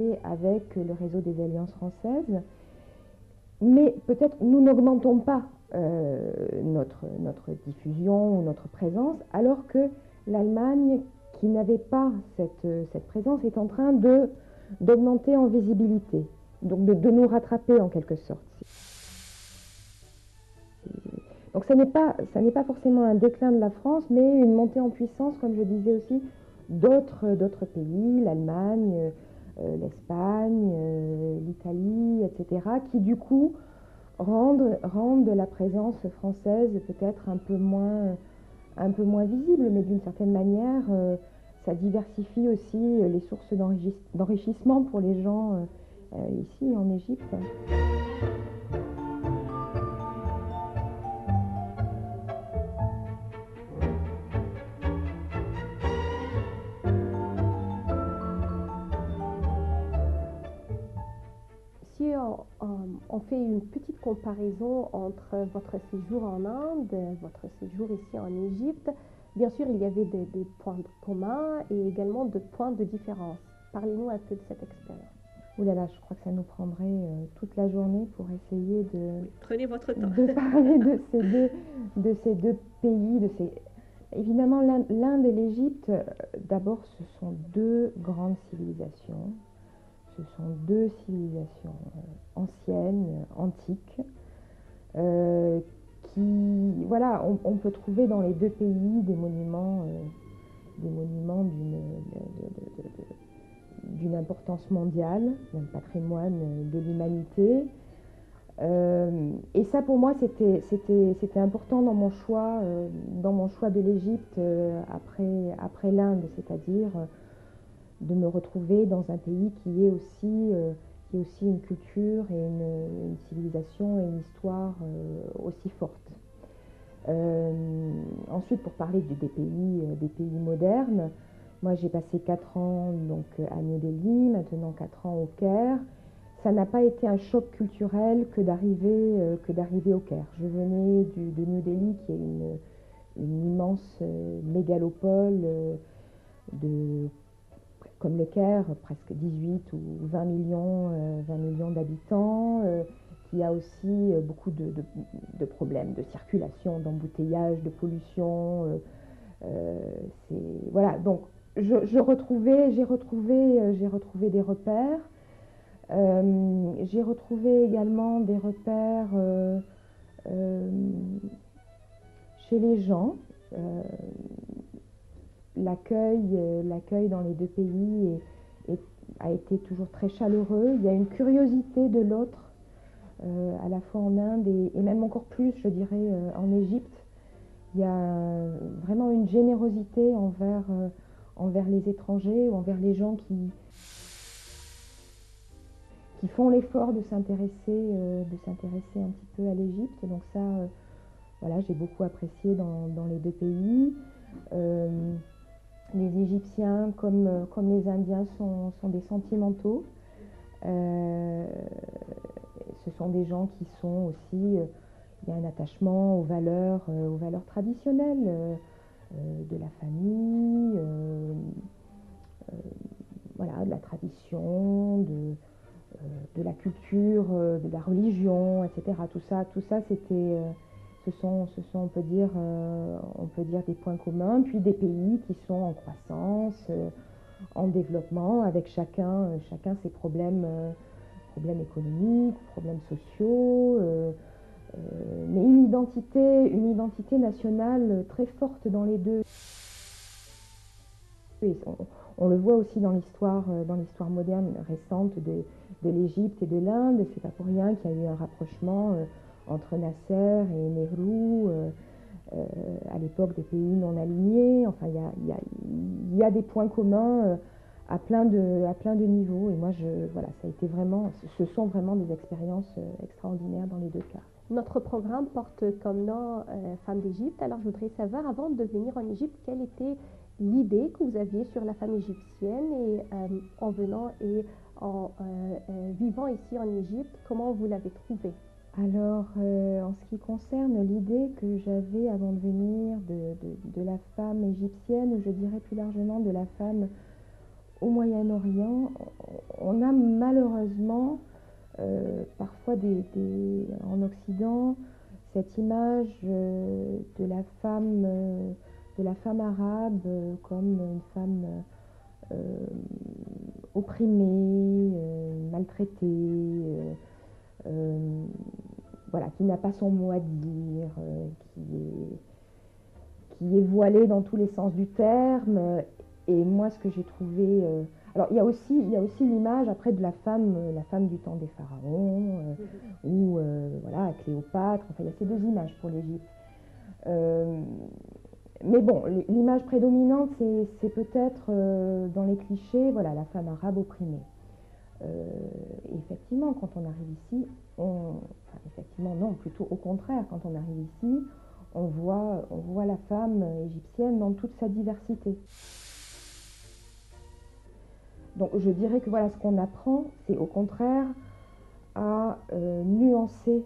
avec le réseau des Alliances françaises, mais peut-être nous n'augmentons pas notre diffusion ou notre présence, alors que l'Allemagne, qui n'avait pas cette présence, est en train d'augmenter en visibilité, donc de nous rattraper en quelque sorte. Donc ça n'est pas forcément un déclin de la France, mais une montée en puissance, comme je disais aussi, d'autres pays, l'Allemagne, l'Espagne, l'Italie, etc., qui du coup rendent la présence française peut-être un peu moins visible, mais d'une certaine manière, ça diversifie aussi les sources d'enrichissement pour les gens ici en Égypte. Si on fait une petite comparaison entre votre séjour en Inde, votre séjour ici en Égypte, bien sûr, il y avait des points communs et également des points de différence. Parlez-nous un peu de cette expérience. Ouh là là, je crois que ça nous prendrait toute la journée pour essayer Prenez votre temps. de parler de ces deux pays. Évidemment, l'Inde et l'Égypte, d'abord, ce sont deux grandes civilisations. Ce sont deux civilisations anciennes, antiques, qui, voilà, on peut trouver dans les deux pays des monuments d'une importance mondiale, d'un patrimoine de l'humanité. Et ça, pour moi, c'était important dans mon choix de l'Égypte après l'Inde, c'est-à-dire de me retrouver dans un pays qui est aussi une culture et une civilisation et une histoire aussi forte. Ensuite, pour parler des pays modernes, moi j'ai passé 4 ans donc, à New Delhi, maintenant 4 ans au Caire. Ça n'a pas été un choc culturel que d'arriver au Caire. Je venais de New Delhi, qui est une immense mégalopole comme le Caire, presque 18 ou 20 millions d'habitants, qui a aussi beaucoup de problèmes de circulation, d'embouteillage, de pollution. Voilà, donc j'ai retrouvé des repères. J'ai retrouvé également des repères chez les gens. L'accueil dans les deux pays a été toujours très chaleureux. Il y a une curiosité de l'autre, à la fois en Inde et même encore plus, je dirais, en Égypte. Il y a vraiment une générosité envers les étrangers ou envers les gens qui font l'effort de s'intéresser un petit peu à l'Égypte. Donc ça, voilà, j'ai beaucoup apprécié dans les deux pays. Les Égyptiens, comme les Indiens, sont des sentimentaux. Ce sont des gens qui sont aussi... il y a un attachement aux valeurs traditionnelles de la famille, voilà, de la tradition, de la culture, de la religion, etc. Tout ça c'était... Ce sont, on peut dire des points communs, puis des pays qui sont en croissance, en développement, avec chacun ses problèmes économiques, problèmes sociaux, mais une identité nationale très forte dans les deux. Et on le voit aussi dans l'histoire moderne récente de l'Égypte et de l'Inde. C'est pas pour rien qu'il y a eu un rapprochement entre Nasser et Nehru à l'époque des pays non alignés. Enfin, il y a des points communs à plein de niveaux. Et moi, voilà, ce sont vraiment des expériences extraordinaires dans les deux cas. Notre programme porte comme nom Femmes d'Égypte. Alors, je voudrais savoir, avant de venir en Égypte, quelle était l'idée que vous aviez sur la femme égyptienne et en venant et en vivant ici en Égypte, comment vous l'avez trouvée? Alors, en ce qui concerne l'idée que j'avais avant de venir de la femme égyptienne, ou je dirais plus largement de la femme au Moyen-Orient, on a malheureusement parfois en Occident cette image de la femme arabe comme une femme euh, opprimée, maltraitée, euh, voilà, qui n'a pas son mot à dire, qui est voilée dans tous les sens du terme. Et moi, ce que j'ai trouvé... alors, il y a aussi l'image, après, de la femme du temps des pharaons, ou, voilà, Cléopâtre. Enfin, il y a ces deux images pour l'Égypte. Mais bon, l'image prédominante, c'est peut-être, dans les clichés, voilà, la femme arabe opprimée. Et effectivement, quand on arrive ici, enfin, effectivement, non, plutôt au contraire, quand on arrive ici, on voit la femme égyptienne dans toute sa diversité. Donc je dirais que voilà, ce qu'on apprend, c'est au contraire à nuancer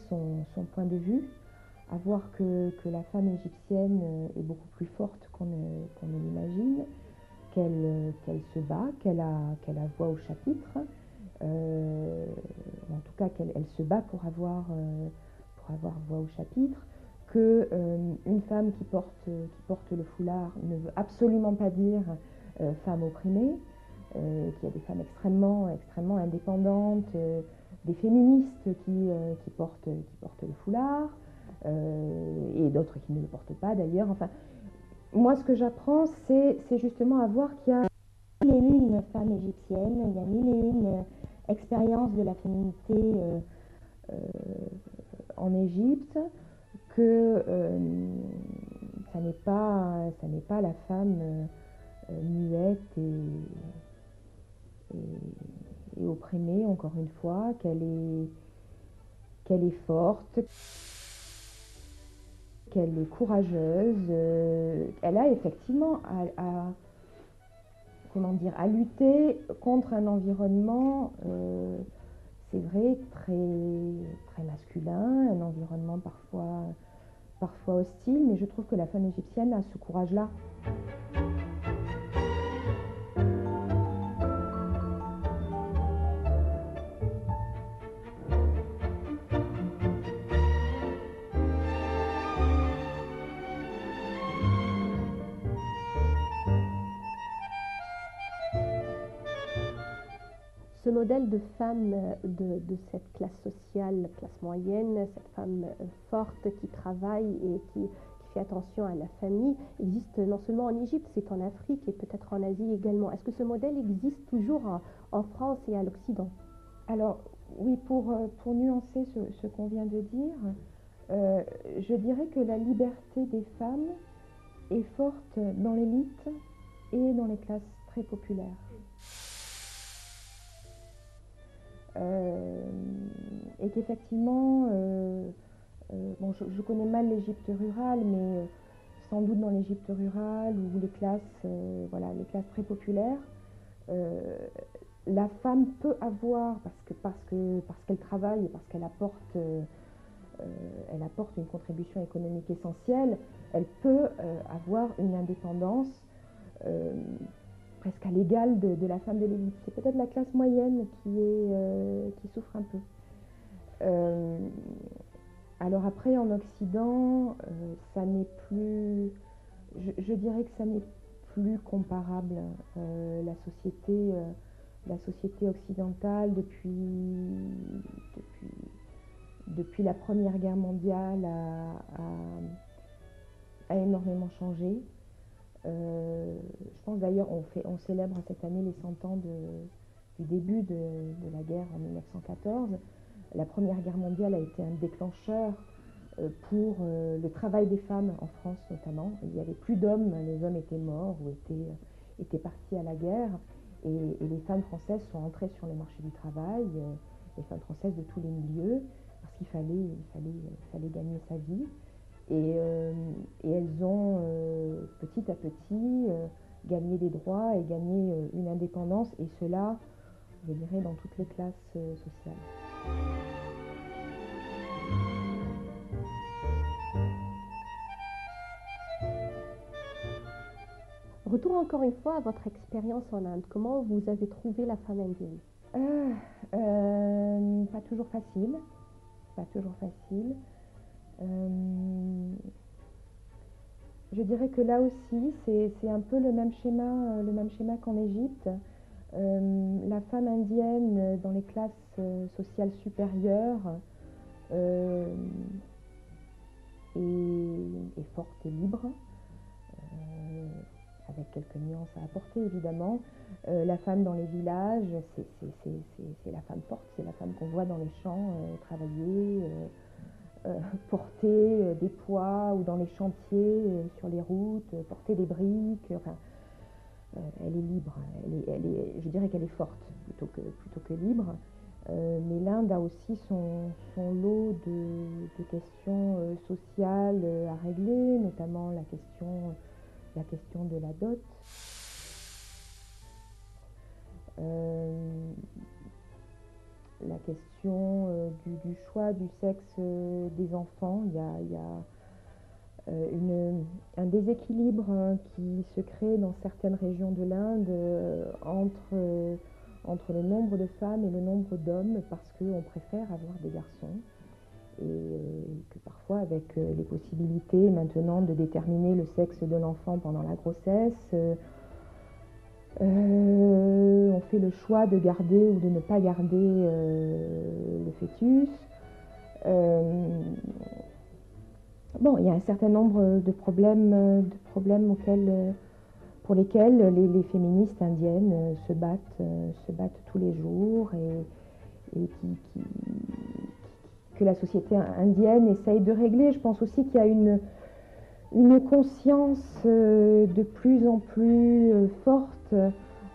son point de vue, à voir que la femme égyptienne est beaucoup plus forte qu'on ne l'imagine, qu'elle se bat, qu'elle a voix au chapitre, en tout cas qu'elle se bat pour avoir voix au chapitre, que une femme qui porte le foulard ne veut absolument pas dire femme opprimée, qu'il y a des femmes extrêmement indépendantes, des féministes qui portent le foulard, et d'autres qui ne le portent pas d'ailleurs. Enfin, moi, ce que j'apprends, c'est justement à voir qu'il y a mille et une femmes égyptiennes, il y a mille et une expériences de la féminité euh, en Égypte, que ça n'est pas la femme muette et opprimée, encore une fois, qu'elle est forte, qu'elle est courageuse. Elle a effectivement comment dire, à lutter contre un environnement, c'est vrai, très masculin, un environnement parfois hostile, mais je trouve que la femme égyptienne a ce courage-là. Ce modèle de femme de cette classe sociale, classe moyenne, cette femme forte qui travaille et qui fait attention à la famille, existe non seulement en Égypte, c'est en Afrique et peut-être en Asie également. Est-ce que ce modèle existe toujours en France et à l'Occident? Alors oui, pour nuancer ce qu'on vient de dire, je dirais que la liberté des femmes est forte dans l'élite et dans les classes très populaires. Et qu'effectivement, bon, je connais mal l'Égypte rurale, mais sans doute dans l'Égypte rurale ou les classes, voilà, les classes très populaires, la femme peut avoir, parce qu'elle travaille et parce elle apporte une contribution économique essentielle, elle peut avoir une indépendance euh, presque à l'égal de la femme de l'élite. C'est peut-être la classe moyenne qui souffre un peu. Alors après, en Occident, ça n'est plus... je dirais que ça n'est plus comparable. La société occidentale, depuis la Première Guerre mondiale, a énormément changé. Je pense d'ailleurs, on célèbre cette année les 100 ans du début de la guerre en 1914. La Première Guerre mondiale a été un déclencheur pour le travail des femmes en France notamment. Il n'y avait plus d'hommes, les hommes étaient morts ou étaient partis à la guerre. Et les femmes françaises sont entrées sur le marché du travail, les femmes françaises de tous les milieux, parce qu'il fallait gagner sa vie. Et elles ont petit à petit gagné des droits et gagné une indépendance, et cela, je dirais, dans toutes les classes sociales. Retour encore une fois à votre expérience en Inde. Comment vous avez trouvé la femme indienne? Pas toujours facile, pas toujours facile. Je dirais que là aussi, c'est un peu le même schéma qu'en Égypte. La femme indienne dans les classes sociales supérieures est forte et libre, avec quelques nuances à apporter évidemment. La femme dans les villages, c'est la femme forte, c'est la femme qu'on voit dans les champs travailler, porter des poids, ou dans les chantiers, sur les routes, porter des briques. Enfin, elle est libre, je dirais qu'elle est forte plutôt que libre. Mais l'Inde a aussi son lot de questions sociales à régler, notamment la question de la dot. La question du choix du sexe des enfants. Il y a un déséquilibre qui se crée dans certaines régions de l'Inde entre le nombre de femmes et le nombre d'hommes, parce qu'on préfère avoir des garçons, et que parfois, avec les possibilités maintenant de déterminer le sexe de l'enfant pendant la grossesse, on fait le choix de garder ou de ne pas garder le fœtus. Bon, il y a un certain nombre de problèmes pour lesquels les féministes indiennes se battent tous les jours, et que la société indienne essaye de régler. Je pense aussi qu'il y a une conscience de plus en plus forte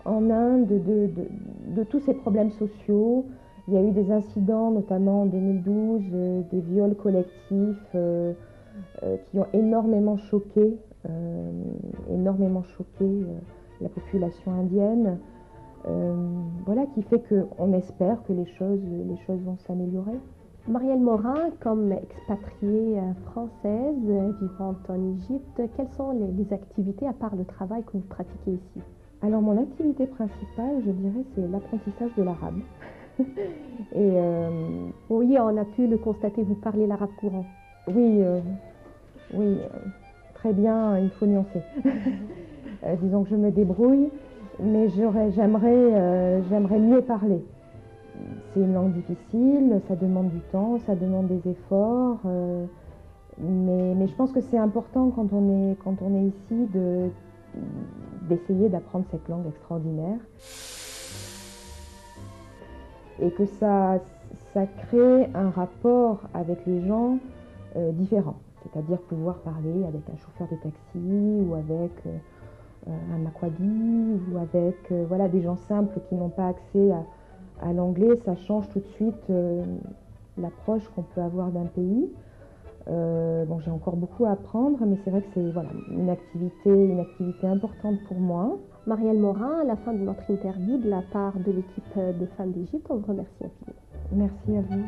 en Inde de tous ces problèmes sociaux. Il y a eu des incidents, notamment en 2012, des viols collectifs qui ont énormément choqué la population indienne. Voilà, qui fait qu'on espère que les choses vont s'améliorer. Marielle Morin, comme expatriée française vivant en Égypte, quelles sont les activités à part le travail que vous pratiquez ici? Alors mon activité principale, je dirais, c'est l'apprentissage de l'arabe. Et oui, on a pu le constater, vous parlez l'arabe courant. Oui, très bien, il faut nuancer. Disons que je me débrouille, mais j'aimerais mieux parler. C'est une langue difficile, ça demande du temps, ça demande des efforts, mais je pense que c'est important quand on est ici d'essayer d'apprendre cette langue extraordinaire, et que ça crée un rapport avec les gens différent, c'est-à-dire pouvoir parler avec un chauffeur de taxi, ou avec un maquadi, ou avec voilà, des gens simples qui n'ont pas accès à l'anglais. Ça change tout de suite l'approche qu'on peut avoir d'un pays. Bon, j'ai encore beaucoup à apprendre, mais c'est vrai que c'est voilà, une activité importante pour moi. Marielle Morin, à la fin de notre interview, de la part de l'équipe de Femmes d'Égypte, on vous remercie infiniment. Merci à vous.